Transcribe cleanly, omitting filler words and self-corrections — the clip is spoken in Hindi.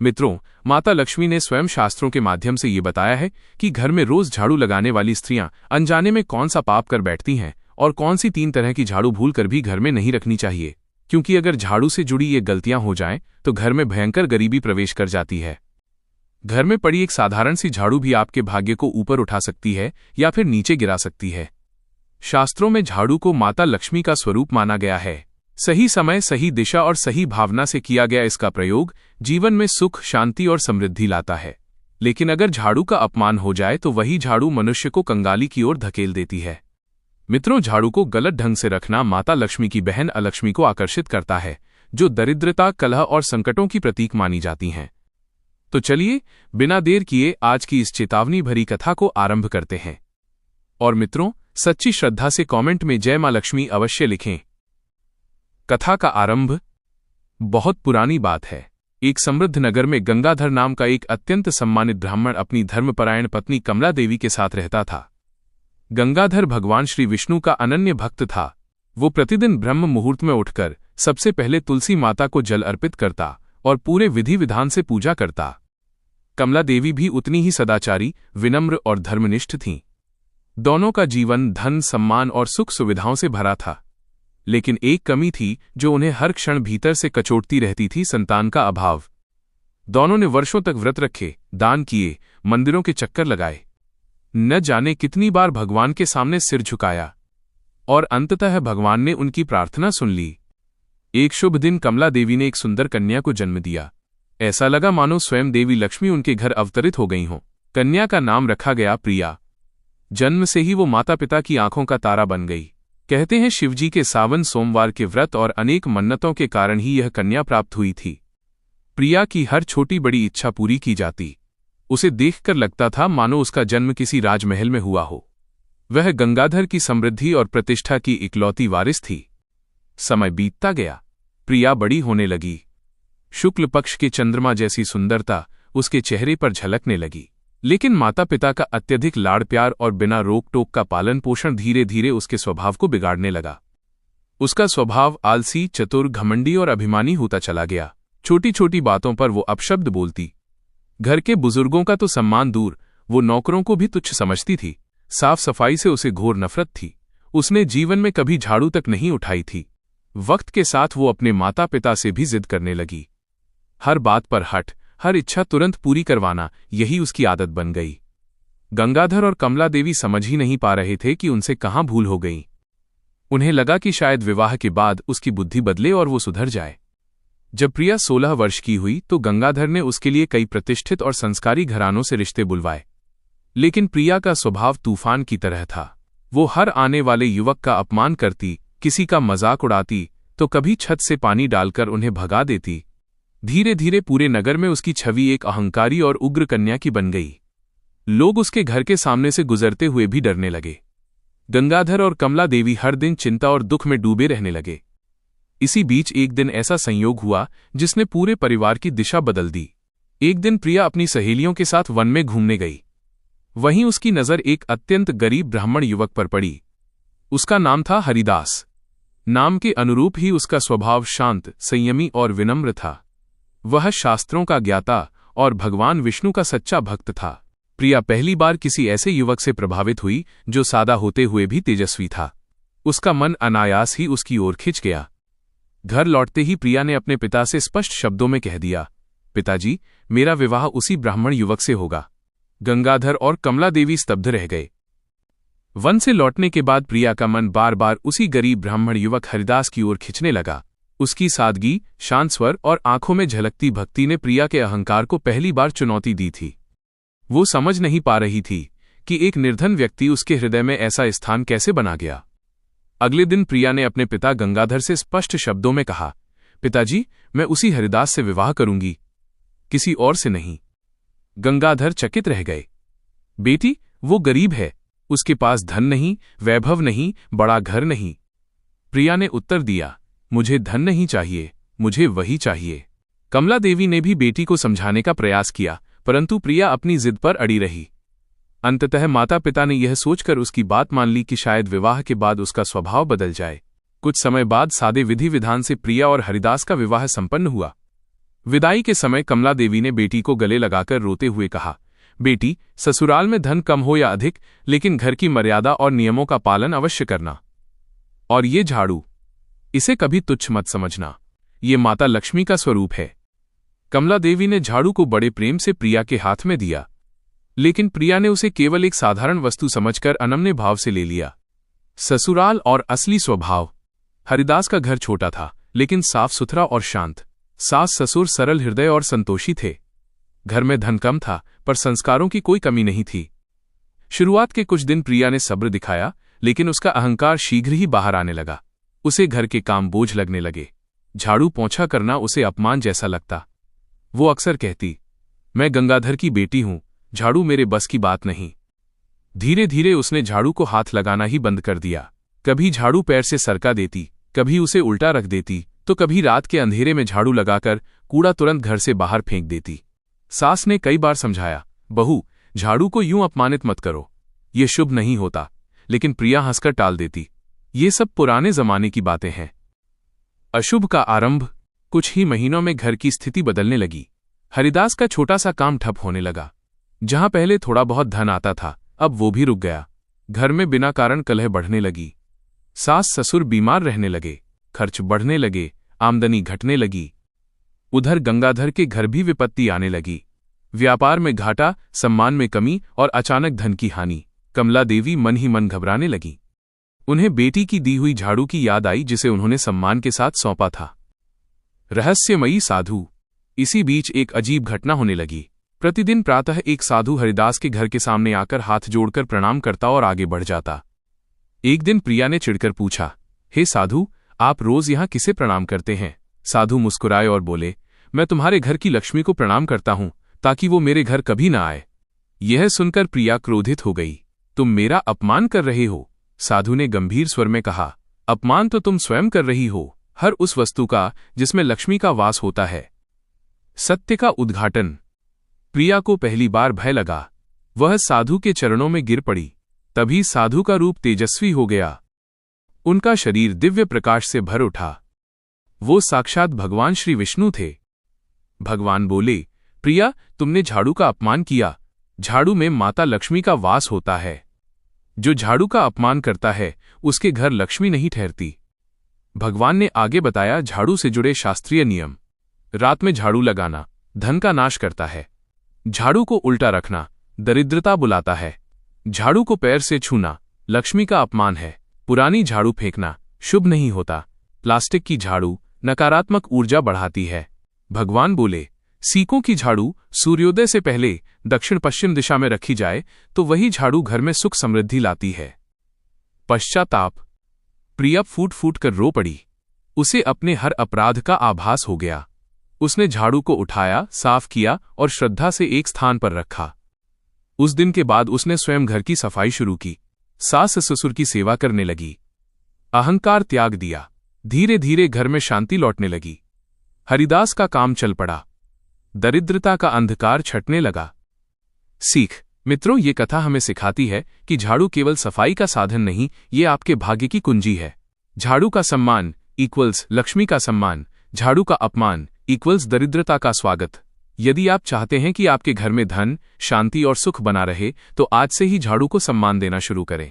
मित्रों, माता लक्ष्मी ने स्वयं शास्त्रों के माध्यम से ये बताया है कि घर में रोज झाड़ू लगाने वाली स्त्रियां अनजाने में कौन सा पाप कर बैठती हैं और कौन सी 3 तरह की झाड़ू भूल कर भी घर में नहीं रखनी चाहिए, क्योंकि अगर झाड़ू से जुड़ी ये गलतियां हो जाएं तो घर में भयंकर गरीबी प्रवेश कर जाती है। घर में पड़ी एक साधारण सी झाड़ू भी आपके भाग्य को ऊपर उठा सकती है या फिर नीचे गिरा सकती है। शास्त्रों में झाड़ू को माता लक्ष्मी का स्वरूप माना गया है। सही समय, सही दिशा और सही भावना से किया गया इसका प्रयोग जीवन में सुख, शांति और समृद्धि लाता है। लेकिन अगर झाड़ू का अपमान हो जाए तो वही झाड़ू मनुष्य को कंगाली की ओर धकेल देती है। मित्रों, झाड़ू को गलत ढंग से रखना माता लक्ष्मी की बहन अलक्ष्मी को आकर्षित करता है, जो दरिद्रता, कलह और संकटों की प्रतीक मानी जाती हैं। तो चलिए बिना देर किए आज की इस चेतावनी भरी कथा को आरंभ करते हैं। और मित्रों, सच्ची श्रद्धा से कमेंट में जय मां लक्ष्मी अवश्य लिखें। कथा का आरंभ। बहुत पुरानी बात है। एक समृद्ध नगर में गंगाधर नाम का एक अत्यंत सम्मानित ब्राह्मण अपनी धर्मपरायण पत्नी कमला देवी के साथ रहता था। गंगाधर भगवान श्री विष्णु का अनन्य भक्त था। वो प्रतिदिन ब्रह्म मुहूर्त में उठकर सबसे पहले तुलसी माता को जल अर्पित करता और पूरे विधि विधान से पूजा करता। कमला देवी भी उतनी ही सदाचारी, विनम्र और धर्मनिष्ठ थीं। दोनों का जीवन धन, सम्मान और सुख सुविधाओं से भरा था। लेकिन एक कमी थी जो उन्हें हर क्षण भीतर से कचोटती रहती थी: संतान का अभाव। दोनों ने वर्षों तक व्रत रखे, दान किए, मंदिरों के चक्कर लगाए, न जाने कितनी बार भगवान के सामने सिर झुकाया, और अंततः भगवान ने उनकी प्रार्थना सुन ली। एक शुभ दिन कमला देवी ने एक सुंदर कन्या को जन्म दिया। ऐसा लगा मानो स्वयं देवी लक्ष्मी उनके घर अवतरित हो गई हों। कन्या का नाम रखा गया प्रिया। जन्म से ही वो माता पिता की आंखों का तारा बन गई। कहते हैं शिवजी के सावन सोमवार के व्रत और अनेक मन्नतों के कारण ही यह कन्या प्राप्त हुई थी। प्रिया की हर छोटी बड़ी इच्छा पूरी की जाती। उसे देखकर लगता था मानो उसका जन्म किसी राजमहल में हुआ हो। वह गंगाधर की समृद्धि और प्रतिष्ठा की इकलौती वारिस थी। समय बीतता गया, प्रिया बड़ी होने लगी। शुक्ल पक्ष के चंद्रमा जैसी सुंदरता उसके चेहरे पर झलकने लगी। लेकिन माता पिता का अत्यधिक लाड़ प्यार और बिना रोक टोक का पालन पोषण धीरे धीरे उसके स्वभाव को बिगाड़ने लगा। उसका स्वभाव आलसी, चतुर, घमंडी और अभिमानी होता चला गया। छोटी छोटी बातों पर वो अपशब्द बोलती। घर के बुजुर्गों का तो सम्मान दूर, वो नौकरों को भी तुच्छ समझती थी। साफ सफाई से उसे घोर नफरत थी। उसने जीवन में कभी झाड़ू तक नहीं उठाई थी। वक्त के साथ वो अपने माता पिता से भी जिद करने लगी। हर बात पर हट, हर इच्छा तुरंत पूरी करवाना, यही उसकी आदत बन गई। गंगाधर और कमला देवी समझ ही नहीं पा रहे थे कि उनसे कहाँ भूल हो गई। उन्हें लगा कि शायद विवाह के बाद उसकी बुद्धि बदले और वो सुधर जाए। जब प्रिया 16 वर्ष की हुई तो गंगाधर ने उसके लिए कई प्रतिष्ठित और संस्कारी घरानों से रिश्ते बुलवाए। लेकिन प्रिया का स्वभाव तूफान की तरह था। वो हर आने वाले युवक का अपमान करती, किसी का मजाक उड़ाती, तो कभी छत से पानी डालकर उन्हें भगा देती। धीरे धीरे पूरे नगर में उसकी छवि एक अहंकारी और उग्र कन्या की बन गई। लोग उसके घर के सामने से गुजरते हुए भी डरने लगे। गंगाधर और कमला देवी हर दिन चिंता और दुख में डूबे रहने लगे। इसी बीच एक दिन ऐसा संयोग हुआ जिसने पूरे परिवार की दिशा बदल दी। एक दिन प्रिया अपनी सहेलियों के साथ वन में घूमने गई। वहीं उसकी नज़र एक अत्यंत गरीब ब्राह्मण युवक पर पड़ी। उसका नाम था हरिदास। नाम के अनुरूप ही उसका स्वभाव शांत, संयमी और विनम्र था। वह शास्त्रों का ज्ञाता और भगवान विष्णु का सच्चा भक्त था। प्रिया पहली बार किसी ऐसे युवक से प्रभावित हुई जो सादा होते हुए भी तेजस्वी था। उसका मन अनायास ही उसकी ओर खिंच गया। घर लौटते ही प्रिया ने अपने पिता से स्पष्ट शब्दों में कह दिया, पिताजी, मेरा विवाह उसी ब्राह्मण युवक से होगा। गंगाधर और कमला देवी स्तब्ध रह गए। वन से लौटने के बाद प्रिया का मन बार बार उसी गरीब ब्राह्मण युवक हरिदास की ओर खिंचने लगा। उसकी सादगी, शांत स्वर और आंखों में झलकती भक्ति ने प्रिया के अहंकार को पहली बार चुनौती दी थी। वो समझ नहीं पा रही थी कि एक निर्धन व्यक्ति उसके हृदय में ऐसा स्थान कैसे बना गया। अगले दिन प्रिया ने अपने पिता गंगाधर से स्पष्ट शब्दों में कहा, पिताजी, मैं उसी हरिदास से विवाह करूंगी, किसी और से नहीं। गंगाधर चकित रह गए। बेटी, वो गरीब है, उसके पास धन नहीं, वैभव नहीं, बड़ा घर नहीं। प्रिया ने उत्तर दिया, मुझे धन नहीं चाहिए, मुझे वही चाहिए। कमला देवी ने भी बेटी को समझाने का प्रयास किया, परंतु प्रिया अपनी जिद पर अड़ी रही। अंततः माता पिता ने यह सोचकर उसकी बात मान ली कि शायद विवाह के बाद उसका स्वभाव बदल जाए। कुछ समय बाद सादे विधि विधान से प्रिया और हरिदास का विवाह संपन्न हुआ। विदाई के समय कमला देवी ने बेटी को गले लगाकर रोते हुए कहा, बेटी, ससुराल में धन कम हो या अधिक, लेकिन घर की मर्यादा और नियमों का पालन अवश्य करना। और ये झाड़ू, इसे कभी तुच्छ मत समझना, ये माता लक्ष्मी का स्वरूप है। कमला देवी ने झाड़ू को बड़े प्रेम से प्रिया के हाथ में दिया, लेकिन प्रिया ने उसे केवल एक साधारण वस्तु समझकर अनम्य भाव से ले लिया। ससुराल और असली स्वभाव। हरिदास का घर छोटा था, लेकिन साफ सुथरा और शांत। सास ससुर सरल हृदय और संतोषी थे। घर में धन कम था, पर संस्कारों की कोई कमी नहीं थी। शुरुआत के कुछ दिन प्रिया ने सब्र दिखाया, लेकिन उसका अहंकार शीघ्र ही बाहर आने लगा। उसे घर के काम बोझ लगने लगे। झाड़ू पोंछा करना उसे अपमान जैसा लगता। वो अक्सर कहती, मैं गंगाधर की बेटी हूं, झाड़ू मेरे बस की बात नहीं। धीरे धीरे उसने झाड़ू को हाथ लगाना ही बंद कर दिया। कभी झाड़ू पैर से सरका देती, कभी उसे उल्टा रख देती, तो कभी रात के अंधेरे में झाड़ू लगाकर कूड़ा तुरंत घर से बाहर फेंक देती। सास ने कई बार समझाया, बहू, झाड़ू को यूं अपमानित मत करो, ये शुभ नहीं होता, लेकिन प्रिया हंसकर टाल देती, ये सब पुराने जमाने की बातें हैं। अशुभ का आरंभ। कुछ ही महीनों में घर की स्थिति बदलने लगी। हरिदास का छोटा सा काम ठप होने लगा। जहां पहले थोड़ा बहुत धन आता था, अब वो भी रुक गया। घर में बिना कारण कलह बढ़ने लगी। सास ससुर बीमार रहने लगे, खर्च बढ़ने लगे, आमदनी घटने लगी। उधर गंगाधर के घर भी विपत्ति आने लगी। व्यापार में घाटा, सम्मान में कमी और अचानक धन की हानि। कमला देवी मन ही मन घबराने लगी। उन्हें बेटी की दी हुई झाड़ू की याद आई, जिसे उन्होंने सम्मान के साथ सौंपा था। रहस्यमयी साधु। इसी बीच एक अजीब घटना होने लगी। प्रतिदिन प्रातः एक साधु हरिदास के घर के सामने आकर हाथ जोड़कर प्रणाम करता और आगे बढ़ जाता। एक दिन प्रिया ने चिढ़कर पूछा, हे साधु, आप रोज यहां किसे प्रणाम करते हैं? साधु मुस्कुराए और बोले, मैं तुम्हारे घर की लक्ष्मी को प्रणाम करता हूं, ताकि वो मेरे घर कभी ना आए। यह सुनकर प्रिया क्रोधित हो गई। तुम मेरा अपमान कर रहे हो। साधु ने गंभीर स्वर में कहा, अपमान तो तुम स्वयं कर रही हो, हर उस वस्तु का जिसमें लक्ष्मी का वास होता है। सत्य का उद्घाटन। प्रिया को पहली बार भय लगा। वह साधु के चरणों में गिर पड़ी। तभी साधु का रूप तेजस्वी हो गया। उनका शरीर दिव्य प्रकाश से भर उठा। वो साक्षात भगवान श्री विष्णु थे। भगवान बोले, प्रिया, तुमने झाड़ू का अपमान किया। झाड़ू में माता लक्ष्मी का वास होता है। जो झाड़ू का अपमान करता है, उसके घर लक्ष्मी नहीं ठहरती। भगवान ने आगे बताया झाड़ू से जुड़े शास्त्रीय नियम। रात में झाड़ू लगाना धन का नाश करता है। झाड़ू को उल्टा रखना दरिद्रता बुलाता है। झाड़ू को पैर से छूना लक्ष्मी का अपमान है। पुरानी झाड़ू फेंकना शुभ नहीं होता। प्लास्टिक की झाड़ू नकारात्मक ऊर्जा बढ़ाती है। भगवान बोले, सीकों की झाड़ू सूर्योदय से पहले दक्षिण पश्चिम दिशा में रखी जाए तो वही झाड़ू घर में सुख समृद्धि लाती है। पश्चाताप। प्रिया फूट फूट कर रो पड़ी। उसे अपने हर अपराध का आभास हो गया। उसने झाड़ू को उठाया, साफ किया और श्रद्धा से एक स्थान पर रखा। उस दिन के बाद उसने स्वयं घर की सफाई शुरू की। सास ससुर की सेवा करने लगी। अहंकार त्याग दिया। धीरे धीरे घर में शांति लौटने लगी। हरिदास का काम चल पड़ा। दरिद्रता का अंधकार छटने लगा। सीख। मित्रों, ये कथा हमें सिखाती है कि झाड़ू केवल सफाई का साधन नहीं, ये आपके भाग्य की कुंजी है। झाड़ू का सम्मान इक्वल्स लक्ष्मी का सम्मान, झाड़ू का अपमान इक्वल्स दरिद्रता का स्वागत। यदि आप चाहते हैं कि आपके घर में धन, शांति और सुख बना रहे, तो आज से ही झाड़ू को सम्मान देना शुरू करें।